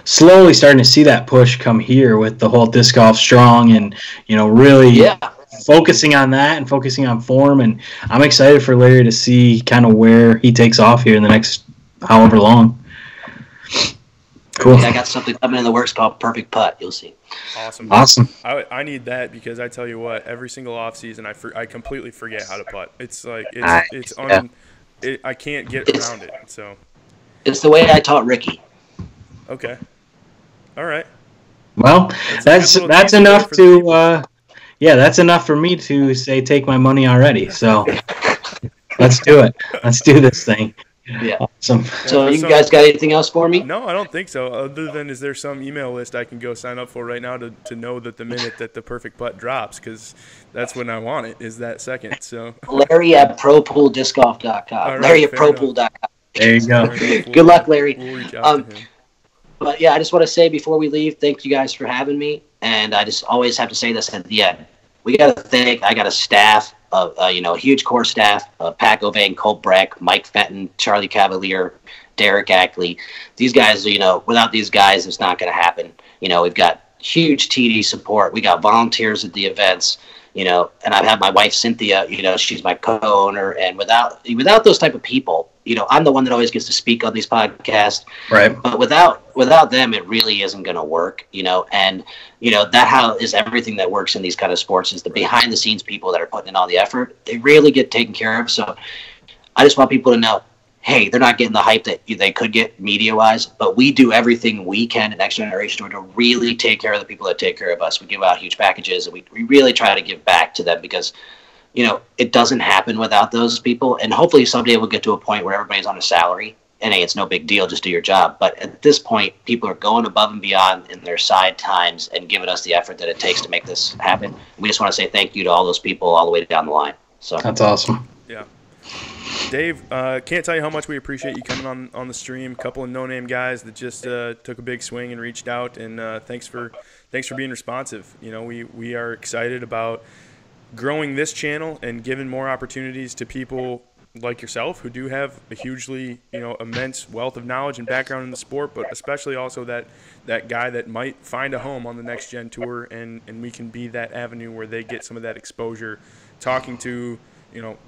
slowly starting to see that push come here with the whole disc golf strong, and, really focusing on that and focusing on form. And I'm excited for Larry to see kind of where he takes off here in the next however long. Cool. Yeah, I got something coming in the works called Perfect Putt. You'll see. Awesome. I need that, because I tell you what, every single off season I completely forget how to putt. It's like I can't get around it. So it's the way I taught Ricky. Okay. All right. Well, that's enough to. That's enough for me to say take my money already. So let's do it. Let's do this thing. Yeah. Awesome. So you guys got anything else for me? No, I don't think so. Other than, is there some email list I can go sign up for right now to know that the minute that the Perfect Putt drops, because that's when I want it, is that second. So Larry at ProPoolDiscGolf.com. Right, Larry at ProPool.com. There you go. Good luck, Larry. We'll reach out to him. But yeah, I just want to say before we leave, thank you guys for having me. And I just always have to say this at the end. I got a staff of, a huge core staff of Pat Govain, Colt Breck, Mike Fenton, Charlie Cavalier, Derek Ackley. These guys, without these guys, it's not going to happen. We've got huge TD support. We got volunteers at the events, and I've had my wife, Cynthia, she's my co-owner. And without those type of people, I'm the one that always gets to speak on these podcasts. Right. But without them, it really isn't going to work, and, that how is everything that works in these kind of sports is the behind the scenes people that are putting in all the effort. They really get taken care of. So I just want people to know, hey, they're not getting the hype that they could get media-wise, but we do everything we can at Next Generation Tour to really take care of the people that take care of us. We give out huge packages, and we really try to give back to them, because it doesn't happen without those people. And hopefully someday we'll get to a point where everybody's on a salary and hey, it's no big deal, just do your job. But at this point, people are going above and beyond in their side times and giving us the effort that it takes to make this happen. We just want to say thank you to all those people all the way down the line. So that's awesome. Yeah. Dave, can't tell you how much we appreciate you coming on the stream. A couple of no-name guys that just took a big swing and reached out, and thanks for being responsive. We are excited about growing this channel and giving more opportunities to people like yourself who do have a hugely immense wealth of knowledge and background in the sport, but especially also that guy that might find a home on the Next Gen Tour, and we can be that avenue where they get some of that exposure, talking to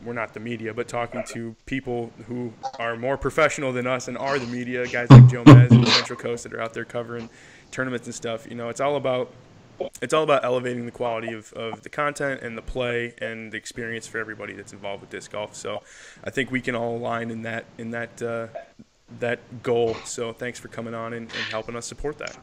we're not the media, but talking to people who are more professional than us and are the media, guys like Joe Mez and Central Coast that are out there covering tournaments and stuff. It's all about elevating the quality of the content and the play and the experience for everybody that's involved with disc golf. So I think we can all align in that that goal. So thanks for coming on and helping us support that.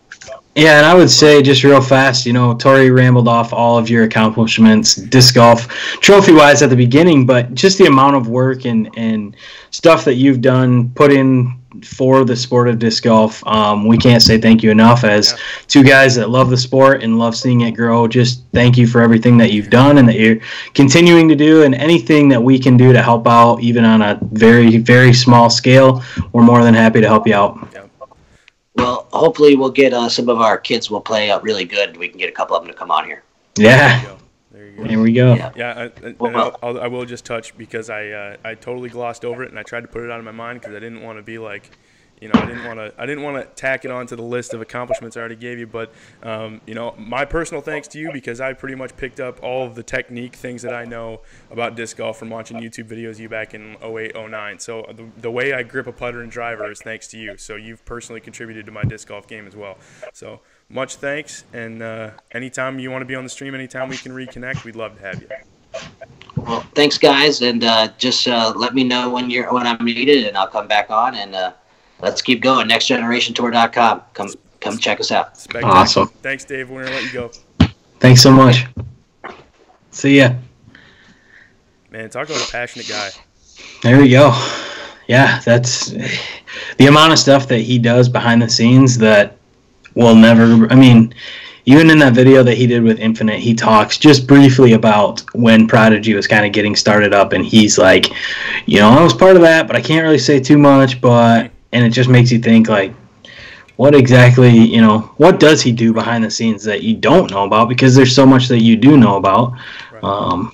Yeah, and I would say just real fast, Tori rambled off all of your accomplishments, disc golf, trophy-wise at the beginning, but just the amount of work and stuff that you've done, put in for the sport of disc golf. We can't say thank you enough as two guys that love the sport and love seeing it grow. Just thank you for everything that you've done and that you're continuing to do, and anything that we can do to help out, even on a very, very small scale, we're more than happy to help you out. Yeah. Well, hopefully we'll get some of our kids will play up really good, and we can get a couple of them to come on here. Yeah. There you go. Here we go. Yeah, I will just touch, because I totally glossed over it, and I tried to put it out of my mind because I didn't want to be like, I didn't want to tack it onto the list of accomplishments I already gave you. But my personal thanks to you, because I pretty much picked up all of the technique things that I know about disc golf from watching YouTube videos of you back in 08, 09. So the way I grip a putter and driver is thanks to you. So you've personally contributed to my disc golf game as well. So much thanks, and anytime you want to be on the stream, anytime we can reconnect, we'd love to have you. Well, thanks, guys, and just let me know when I'm needed, and I'll come back on, and let's keep going. NextGenerationTour.com. Come check us out. Awesome. Thanks, Dave. We're gonna let you go. Thanks so much. See ya. Man, talk about a passionate guy. There we go. Yeah, that's the amount of stuff that he does behind the scenes that will never. I mean, even in that video that he did with Infinite, he talks just briefly about when Prodigy was kind of getting started up, and he's like, I was part of that, but I can't really say too much. And it just makes you think, like, what exactly, what does he do behind the scenes that you don't know about? Because there's so much that you do know about. Right.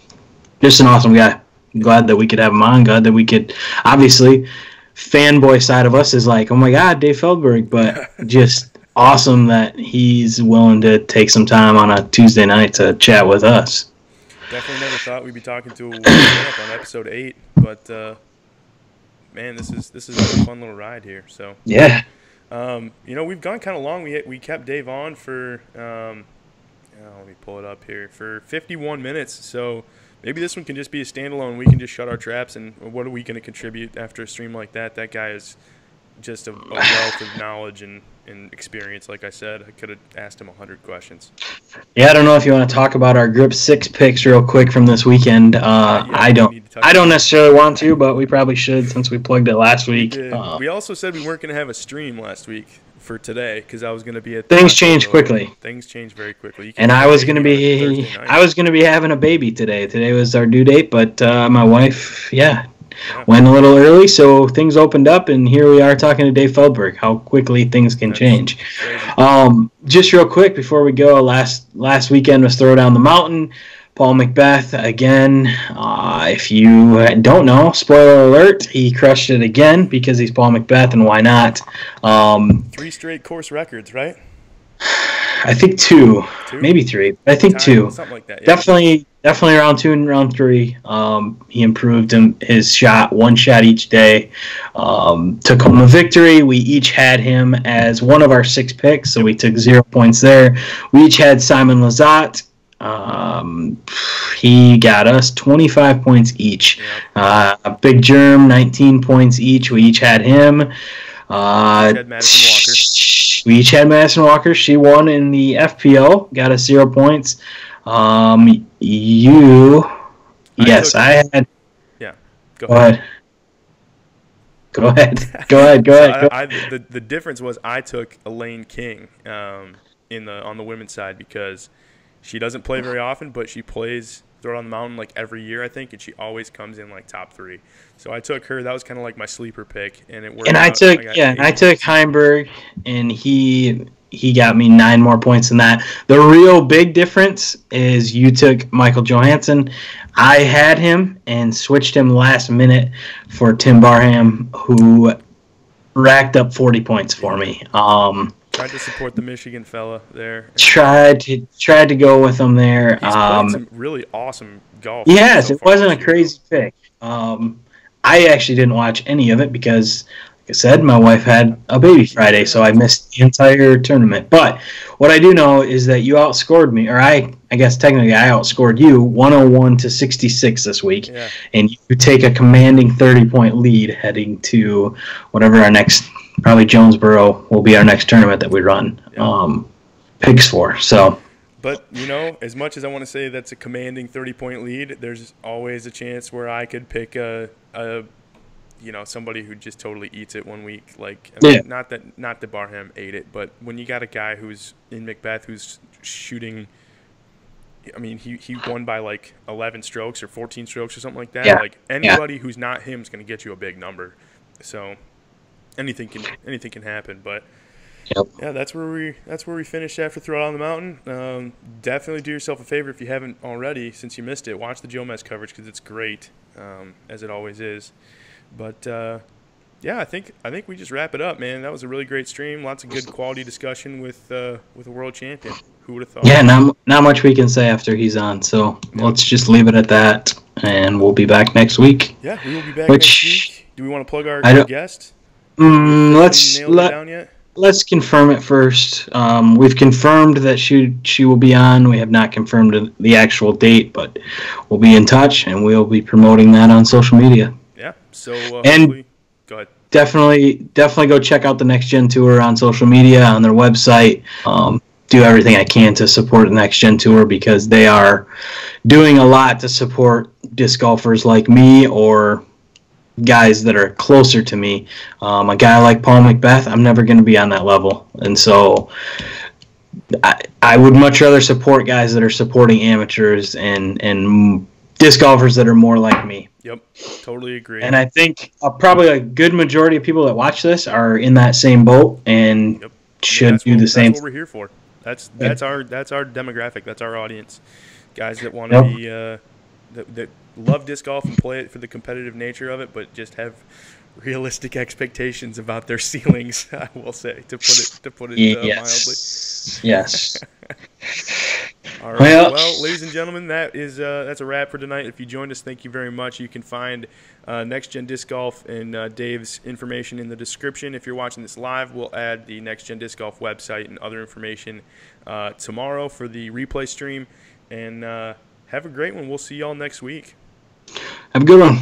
Just an awesome guy. I'm glad that we could have him on. Glad that we could, obviously, fanboy side of us is like, oh my God, Dave Feldberg, but just awesome that he's willing to take some time on a Tuesday night to chat with us. Definitely never thought we'd be talking to a woman on episode 8, but man, this is a fun little ride here. So yeah, we've gone kind of long. We kept Dave on for let me pull it up here, for 51 minutes. So maybe this one can just be a standalone. We can just shut our traps, and what are we going to contribute after a stream like that? That guy is just a wealth of knowledge and experience. Like I said, I could have asked him 100 questions. Yeah, I don't know if you want to talk about our Grip 6 picks real quick from this weekend. I don't necessarily want to, but we probably should since we plugged it last week. We also said we weren't going to have a stream last week for today because I was going to be at things change quickly. Things change very quickly. And I was going to be having a baby today. Today was our due date, but my wife, went a little early, so things opened up, and here we are talking to Dave Feldberg. How quickly things can change. Just real quick before we go, last weekend was Throw Down the Mountain. Paul Macbeth again. If you don't know, spoiler alert, he crushed it again because he's Paul Macbeth, and why not? 3 straight course records, right? I think 2, maybe 3. I think 2. Something like that. Yeah. Definitely round 2 and round 3. He improved his shot, one shot each day. Took home a victory. We each had him as one of our 6 picks, so we took 0 points there. We each had Simon Lizotte. He got us 25 points each. Big Germ, 19 points each. We each had him. We each had Madison Walker. She won in the FPO. Got us 0 points. I had. Yeah. Go ahead. Go ahead. The difference was I took Elaine King on the women's side because she doesn't play very often, but she plays Throw Down the Mountain like every year, I think, and she always comes in like top 3. So I took her. That was kind of like my sleeper pick, and it worked. And I took Heimberg, and he got me 9 more points than that. The real big difference is you took Michael Johansson. I had him and switched him last minute for Tim Barham, who racked up 40 points for me. Tried to support the Michigan fella there. Tried to go with him there. He's played some really awesome golf. Yes, it wasn't a crazy pick. I actually didn't watch any of it because I said, my wife had a baby Friday, so I missed the entire tournament. But what I do know is that you outscored me, or I guess technically I outscored you 101 to 66 this week, and you take a commanding 30-point lead heading to whatever our next, probably Jonesboro will be our next tournament that we run picks for. So. But, you know, as much as I want to say that's a commanding 30-point lead, there's always a chance where I could pick somebody who just totally eats it one week. Like, I mean, not that Barham ate it, but when you got a guy who's in Macbeth who's shooting, I mean, he won by like 11 strokes or 14 strokes or something like that. Like, anybody who's not him is going to get you a big number. So anything can happen, but. Yeah, that's where we finished after Throw It on the Mountain. Definitely do yourself a favor if you haven't already, since you missed it. Watch the Joe Mess coverage because it's great, as it always is. But I think we just wrap it up, man. That was a really great stream. Lots of good quality discussion with a world champion. Who would have thought? Yeah, not much we can say after he's on. So let's just leave it at that, and we'll be back next week. Yeah, we will be back next week. Do we want to plug our guest? Let's confirm it first. We've confirmed that she will be on. We have not confirmed the actual date, but we'll be in touch, and we'll be promoting that on social media. Yeah. So and go ahead. Definitely go check out the Next Gen Tour on social media, on their website. Do everything I can to support the Next Gen Tour because they are doing a lot to support disc golfers like me or guys that are closer to me. A guy like Paul Macbeth, I'm never going to be on that level. And so I would much rather support guys that are supporting amateurs and disc golfers that are more like me. Yep, totally agree. And I think probably a good majority of people that watch this are in that same boat and should do the same. That's what we're here for. That's our demographic. That's our audience. Guys that want to be that love disc golf and play it for the competitive nature of it, but just have realistic expectations about their ceilings. I will say, to put it mildly. Yes. All right. Well, ladies and gentlemen, that's a wrap for tonight. If you joined us, thank you very much. You can find Next Gen Disc Golf and Dave's information in the description. If you're watching this live, we'll add the Next Gen Disc Golf website and other information tomorrow for the replay stream. And have a great one. We'll see y'all next week. Have a good one.